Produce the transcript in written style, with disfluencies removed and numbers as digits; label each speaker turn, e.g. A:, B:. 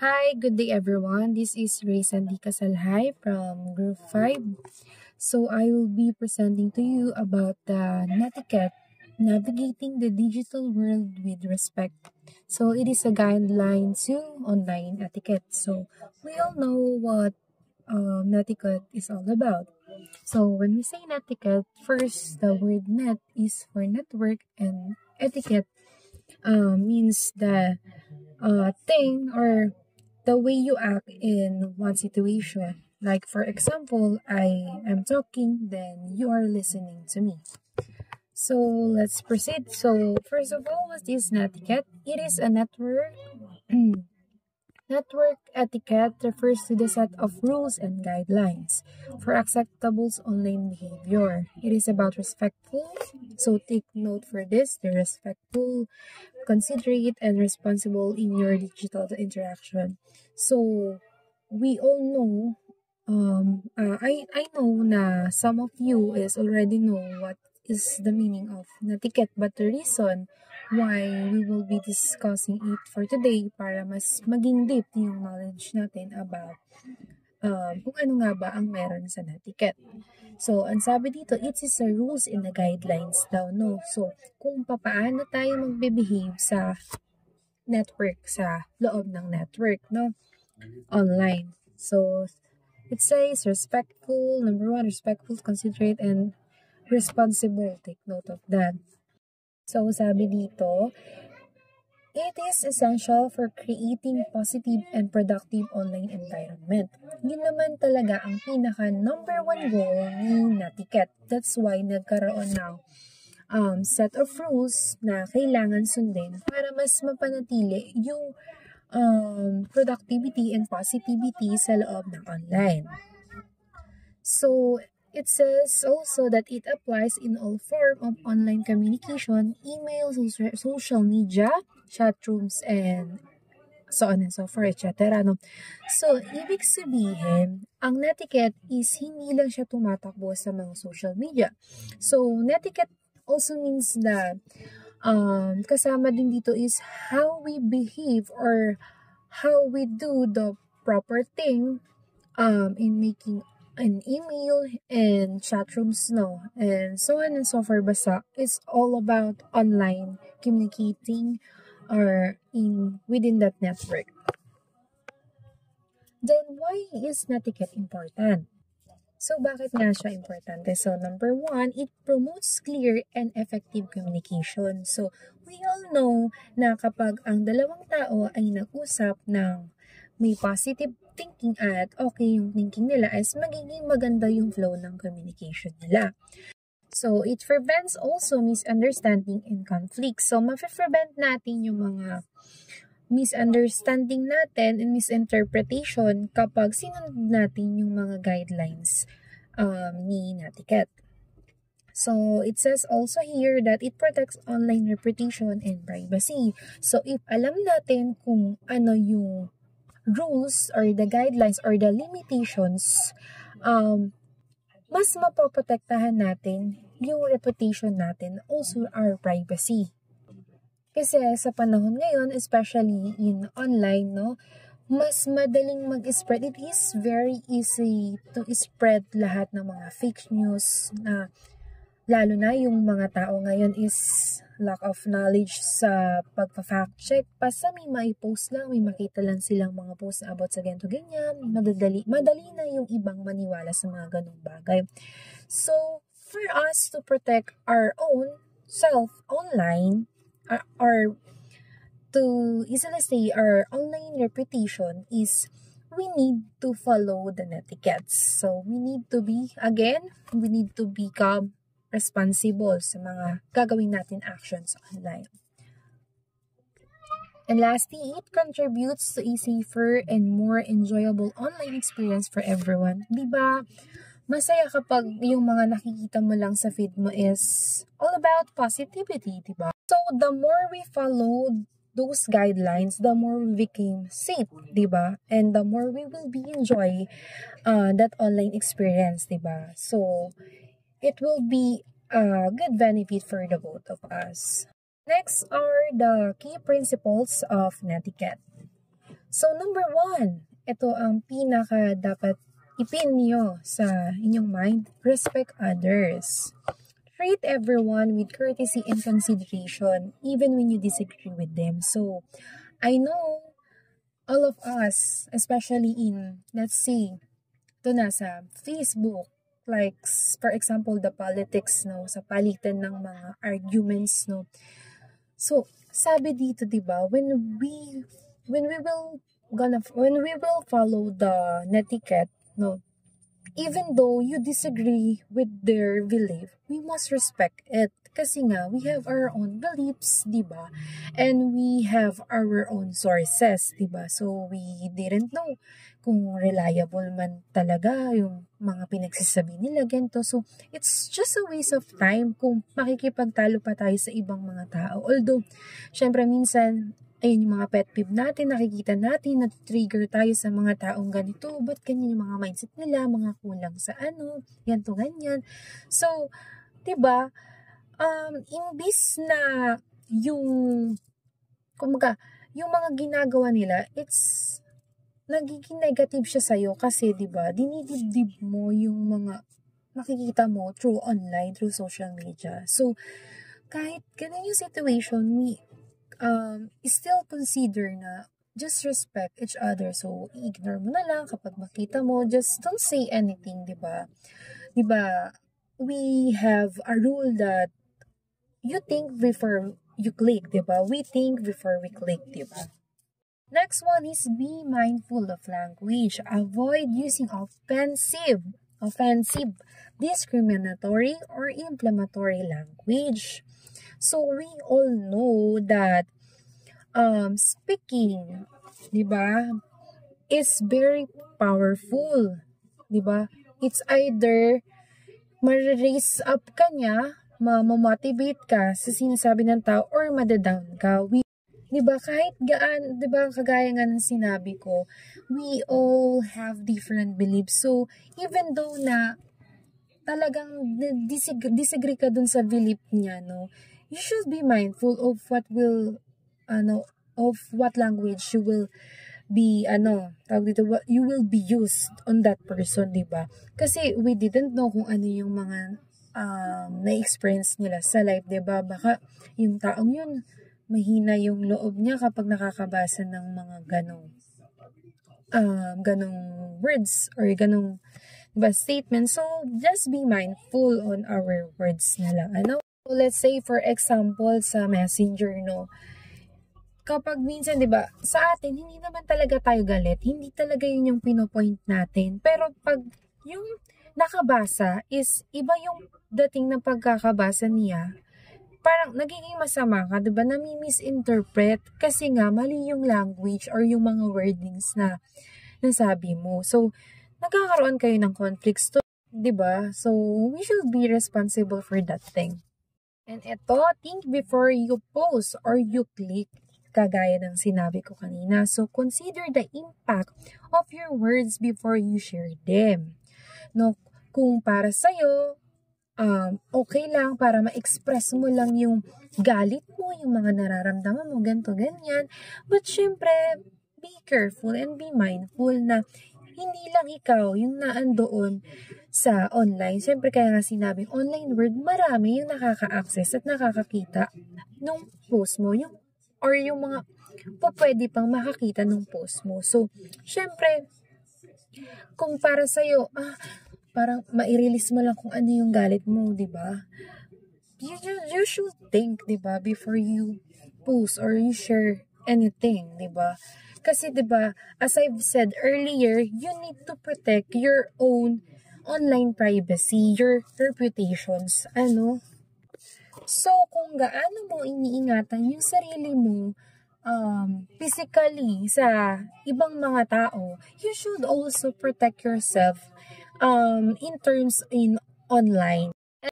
A: Hi, good day everyone. This is Ray Sandy Casalhay from Group 5. So I will be presenting to you about the netiquette, navigating the digital world with respect. So it is a guideline to online etiquette. So we all know what netiquette is all about. So when we say netiquette, first the word net is for network and etiquette means the thing or the way you act in one situation. Like, for example, I am talking, then you are listening to me. So, let's proceed. So, first of all, what is netiquette? It is a network. Network etiquette refers to the set of rules and guidelines for acceptable online behavior. It is about respectful, so take note for this, the respectful, considerate, and responsible in your digital interaction. So, we all know, I know na some of you is already know what is the meaning of netiquette, but the reason why we will be discussing it for today para mas maging deep yung knowledge natin about kung ano nga ba ang meron sa netiquette. So, ang sabi dito, it is the rules and the guidelines daw, no? So, kung paano tayo magbe-behave sa network, sa loob ng network, no? Online. So, it says respectful, number one, respectful, considerate, and responsible. Take note of that. So, sabi dito, it is essential for creating positive and productive online environment. Yun naman talaga ang pinaka number one goal ni netiquette. That's why nagkaroon ng set of rules na kailangan sundin para mas mapanatili yung productivity and positivity sa loob ng online. So, it says also that it applies in all form of online communication, email, social media, chat rooms, and so on and so forth, etc. No? So, ibig sabihin, ang netiquette is hindi lang siya tumatakbo sa mga social media. So, netiquette also means that kasama din dito is how we behave or how we do the proper thing in making an email and chat rooms, no, and so on and so forth. Basta it's all about online communicating or within that network. Then why is netiquette important? So bakit nga siya importante? So number one, it promotes clear and effective communication. So we all know na kapag ang dalawang tao ay nag-usap ng may positive thinking at okay yung thinking nila is magiging maganda yung flow ng communication nila. So, it prevents also misunderstanding and conflict. So, ma-prevent natin yung mga misunderstanding natin and misinterpretation kapag sinunod natin yung mga guidelines ni netiquette. So, it says also here that it protects online reputation and privacy. So, if alam natin kung ano yung rules or the guidelines or the limitations, mas mapoprotektahan natin yung reputation natin, also our privacy. Kasi sa panahon ngayon, especially in online, no, mas madaling mag-spread. It is very easy to spread lahat ng mga fake news na lalo na yung mga tao ngayon is lack of knowledge sa pagpa-fact check. Basta may mai-post lang, may makita lang silang mga post na about sa ganito ganyan. Madali na yung ibang maniwala sa mga ganung bagay. So, for us to protect our own self online, or to easily say our online reputation is we need to follow the netiquettes. So, we need to become responsible sa mga gagawin natin actions online. And lastly, it contributes to a safer and more enjoyable online experience for everyone. Diba? Masaya kapag yung mga nakikita mo lang sa feed mo is all about positivity, diba? So, the more we follow those guidelines, the more we became safe, diba? And the more we will be enjoy that online experience, diba? So, it will be a good benefit for the both of us. Next are the key principles of netiquette. So, number 1, ito ang pinaka dapat ipin nyo sa inyong mind, respect others. Treat everyone with courtesy and consideration, even when you disagree with them. So, I know all of us, especially in, let's say, ito na sa Facebook, like, for example, the politics, no, sa palitan ng mga arguments, no. So, sabi dito, di ba, when we will follow the netiquette, no, even though you disagree with their belief, we must respect it. Kasi nga, we have our own beliefs, di ba? And we have our own sources, di ba? So, we didn't know kung reliable man talaga yung mga pinagsasabi nila, ganito. So, it's just a waste of time kung makikipagtalo pa tayo sa ibang mga tao. Although, syempre minsan, ayun yung mga pet peeve natin, nakikita natin, na-trigger tayo sa mga taong ganito, ba't ganyan yung mga mindset nila, mga kulang sa ano, ganito, ganyan. So, diba, imbis na yung, kumaga, yung mga ginagawa nila, it's, nagiging negative siya sa'yo kasi, diba, dinidibdib mo yung mga nakikita mo through online, through social media. So, kahit ganun yung situation, still consider na just respect each other. So, ignore mo na lang kapag makita mo. Just don't say anything, di ba? Di ba, we have a rule that you think before you click, di ba? We think before we click, di ba? Next one is be mindful of language. Avoid using offensive, discriminatory, or inflammatory language. So, we all know that speaking, di ba, is very powerful. Di ba? It's either ma-raise up ka niya, ma-motivate ka sa sinasabi ng tao, or madadown ka. Di ba, kahit gaan, di ba, kagaya nga ng sinabi ko, we all have different beliefs. So, even though na talagang disagree ka dun sa belief niya, no, you should be mindful of what language you will be, you will be used on that person, di ba? Kasi we didn't know kung ano yung mga na-experience nila sa life, di ba? Baka yung taong yun, mahina yung loob niya kapag nakakabasa ng mga ganong words or ganong, diba, statement. So, just be mindful on our words na lang, ano? So, let's say, for example, sa messenger, no, kapag minsan, diba, sa atin, hindi naman talaga tayo galit. Hindi talaga yun yung pinopoint natin. Pero pag yung nakabasa is, iba yung dating ng pagkakabasa niya, parang nagiging masama ka, diba, nami-misinterpret kasi nga, mali yung language or yung mga wordings na nasabi mo. So, nagkakaroon kayo ng conflicts to, diba? So, we should be responsible for that thing. And ito, think before you post or you click, kagaya ng sinabi ko kanina. So, consider the impact of your words before you share them. No, kung para sa'yo, okay lang para ma-express mo lang yung galit mo, yung mga nararamdaman mo, ganito, ganyan. But syempre, be careful and be mindful na hindi lang ikaw yung naandoon sa online. Siyempre, kaya nga sinabing online world, marami yung nakaka-access at nakakakita nung post mo, yung mga pwede pang makakita nung post mo. So, syempre, kung para sa'yo, parang ma-release mo lang kung ano yung galit mo, di ba? You should think, di ba, before you post or you share anything, di ba? Kasi, di ba, as I've said earlier, you need to protect your own online privacy, your reputations, ano? So, kung gaano mo iniingatan yung sarili mo physically sa ibang mga tao, you should also protect yourself in terms in online.